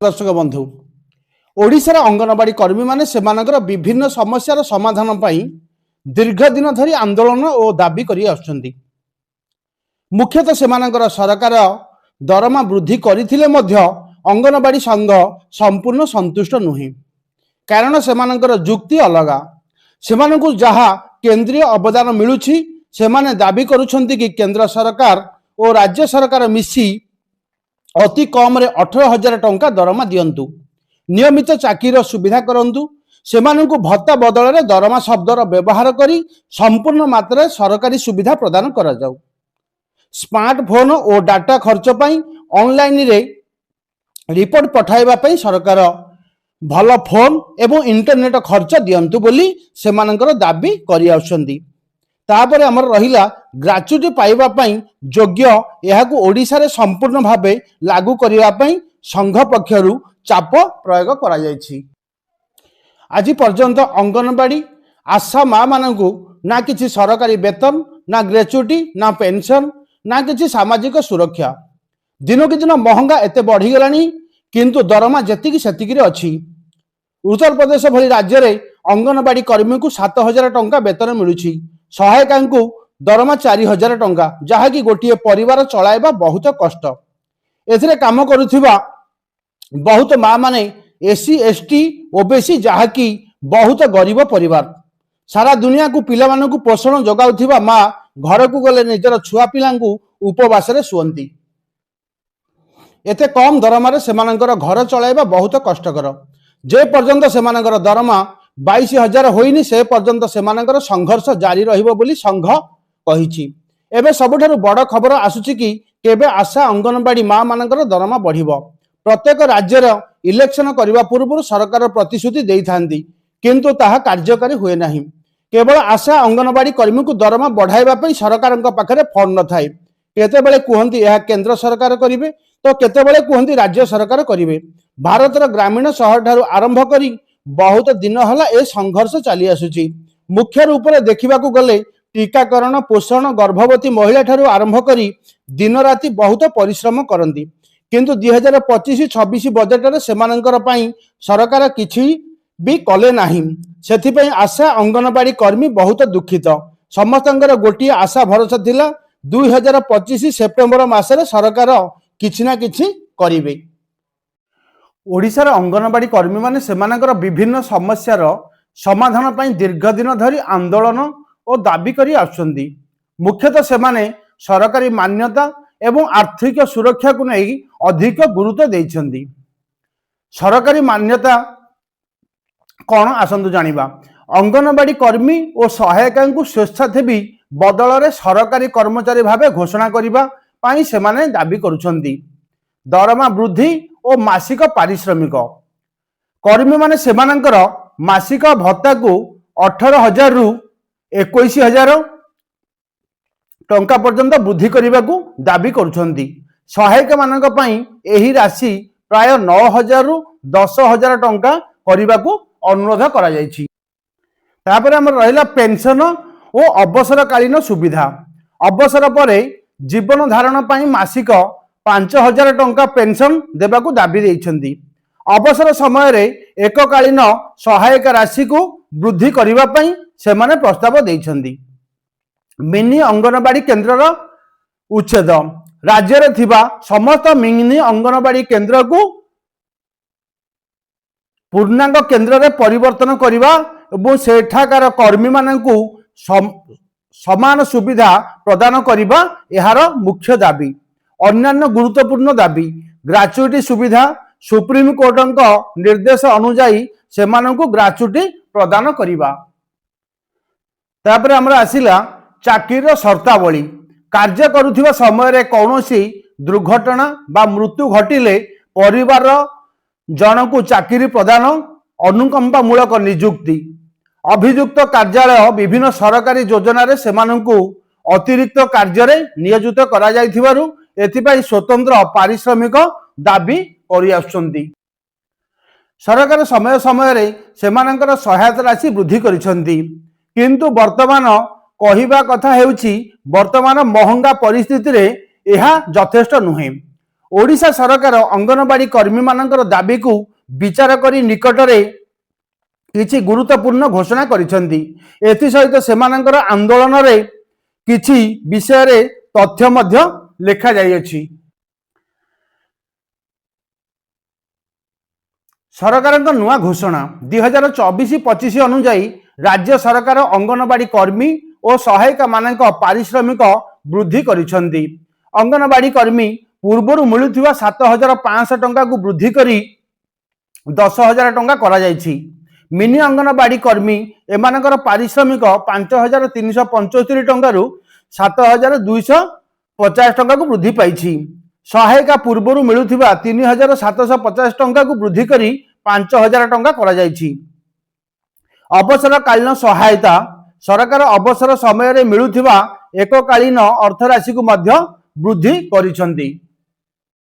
दर्शक बंधु ओडिशार अंगनवाड़ी कर्मी माने सेमानकर विभिन्न समस्यार समाधान पाई दीर्घ दिन धरी आंदोलन और दाबी करी आछुछंती। मुख्यतः सेमानकर सरकार दरमा वृद्धि करिथिले मध्य अंगनवाड़ी संघ संपूर्ण संतुष्ट नुहे। कारण सेमानकर जुक्ति अलगा। सेमानकु जहा केंद्रीय अवदान मिलुछि सेमाने दाबी करुछंती कि केंद्र सरकार और राज्य सरकार मिसी अति कम रे 18,000 टंका दरमा दियंतु, नियमित चाकिर सुविधा करंतु, सेमानकु भत्ता बदल रे दरमा शब्दर व्यवहार करी संपूर्ण मात्रा सरकारी सुविधा प्रदान करा जाऊ। स्मार्टफोन और डाटा खर्च पाई ऑनलाइन रे रिपोर्ट पठाइबा पाई सरकार भल फोन एवं इंटरनेट खर्च दियंतु बोली सेमानकर दाबी करि आउछंती। तापर हमर रहिला ग्रेच्युटी पाइबा पाई योग्य एहाकु ओडिसा रे संपूर्ण भावे लागू करिबा पाई संघ पक्षरु चाप प्रयोग करा जायछि। आज पर्यंत अंगनवाड़ी आशा माँ मानकु ना किछि सरकारी वेतन, ना ग्रेच्युटी, ना पेंशन, ना किछि सामाजिक सुरक्षा। दिन कि दिन महंगा एते बढ़ी गलानी किंतु दरमा जेतिकी सेतिकी रे अछि। उत्तर प्रदेश भली राज्य रे अंगनवाड़ी कर्मी को 7,000 टंका वेतन मिलुछि, सहायिका को दरमा 4,000 टंका, जहाँकि गोटे परिवार चलाइबा बहुत कष्ट। एथिरे काम करुथिबा बहुत माँ माने एससी एसटी ओबीसी जहाँकि बहुत गरीब परिवार। सारा दुनिया को पिला मानकु पोषण जगाउथिबा माँ घर को गले निजर छुआ पिलांकु उपवास रे सुअंती। एते कम दरमा रे सेमानकर घर चलाइबा बहुत कष्टकर। जे पर्यंत सेमानकर दरमा 22,000 होइनी से पर्यंत सेमानकर संघर्ष जारी रहिबो बोली संघ कहिछि। एबे सबुठारु बड़ खबर आसुछि कि केबे आशा अंगनवाड़ी माँ मानकर दरमा बढ़िबो। प्रत्येक राज्यर इलेक्शन करबा पूर्व सरकार प्रतिश्रुति देइथांती किंतु ताहा कार्यकारी हुए नाही। केवल आशा अंगनवाड़ी कर्मी को दरमा बढ़ाइबा पई सरकारक पाखरे फंड न थाए। केतेबेले कुहंती यह केंद्र सरकार करिवे तो केतेबेले कुहंती राज्य सरकार करिवे। भारतर ग्रामीण शहर ठारू आरंभ करी बहुत दिन हला ए संघर्ष चली आसुची। मुख्य रूप से देखा गले टीकाकरण, पोषण, गर्भवती महिला ठारू आरंभ करी दिन राति बहुत परिश्रम करती किंतु 2025-26 बजेट रे सेमानंकर पई सरकार किछि भी कले नाही। सेथिपई आशा अंगनवाड़ी कर्मी बहुत दुखित। समस्तंकर गोटिए आशा भरोसा थिला 2025 सेप्टेम्बर मासरे सरकार किछि ना किछि करिवे। ओडिशार अंगनवाड़ी कर्मी माने सेमानकर विभिन्न समस्यार समाधान पाई दीर्घ दिन धरी आंदोलन और दाबी करी आछुछंती। मुख्यतः सेमाने सरकारी मान्यता एवं आर्थिक सुरक्षा को नहीं अधिक गुरुत्व देइछंती। सरकारी मान्यता कौन आसंतु जानिबा। अंगनवाड़ी कर्मी और सहायिका को स्वेच्छासेवी बदल रे सरकारी कर्मचारी भावे घोषणा करिबा पाई सेमाने दाबी करुछंती। दरमा वृद्धि और मासिक पारिश्रमिक कर्मी माने सेमानंकर मासिक भत्ता को 18,000 रु 21,000 टंका पर्यंत वृद्धि करने को दाबी करुछंती। सहायिका मानक पई एही राशि प्राय 9,000 रु 10,000 टंका करने को अनुरोध करा जायछि। तापर हमर रहिला पेंशन और अवसरकालीन सुविधा। अवसर परे जीवन धारण पई मासिक 5,000 टंका पेंशन देबा को दाबी देइछंती। अवसर समय रे एककालीन सहायक राशि को वृद्धि करिबा पई सेमाने प्रस्ताव देइछंती। मिनी अंगनवाड़ी केन्द्रर उच्छेद। राज्य रे थिबा समस्त मिनी अंगनवाड़ी केन्द्र को पूर्णांग केन्द्र रे परिवर्तन करिबा एवं सेठाकार कर्मी मानकु समान सुविधा प्रदान करिबा एहार मुख्य दाबी। अन्यान्य गुरुत्वपूर्ण दाबी ग्रेच्युटी सुविधा। सुप्रीम कोर्टक निर्देश अनुजाई सेमानकु ग्रेच्युटी प्रदान करिबा। तापर हमरा आसिला चाकिर शर्तावली। कार्य करुथिबा समय रे कौनसी दुर्घटना बा मृत्यु घटिले परिवार जनकु चाकिरी प्रदान, अनुकंपा मूलक नियुक्ति। अभियुक्त कार्यालय विभिन्न सरकारी योजना रे सेमानकु अतिरिक्त कार्य रे नियोजित करा जायथिबारु एथिपाई स्वतंत्र पारिश्रमिक दाबी करि आछंती। सरकार समय समय रे सेमानकर सहायता राशि वृद्धि करिसंती किंतु वर्तमान कहिबा कथा हेउची वर्तमान महंगा परिस्थिति रे यह यथेष्ट नुहे। ओडिशा सरकार अंगनवाड़ी कर्मी मानकर दाबी को विचार करी निकटरे किछि गुरुत्वपूर्ण घोषणा करिसेंती। एथि सहित सेमानकर आंदोलन रे किछि विषय रे तथ्य मध्य लेखा जाई अछि। सरकार नुआ घोषणा 2024-25 अनुजाई राज्य सरकार अंगनवाड़ी कर्मी और सहायिका मानक पारिश्रमिक वृद्धि करिसेंती। अंगनवाड़ी कर्मी पूर्वर मिलुथिबा 7,500 टंका को वृद्धि करी 10,000 टंका करा जायछि। मिनी अंगनवाड़ी कर्मी एमानकर पारिश्रमिक 5,375 टंका रु 7,250 टंका को वृद्धि पाइछि। सहायिका पूर्वर मिलुथिबा 3,750 टंका को वृद्धि करी 5,000 टंका करा जायछि। अवसरकालीन सहायता सरकार अवसर समय रे मिलुथिबा एककालीन अर्थराशि को मध्य वृद्धि करिसेंती।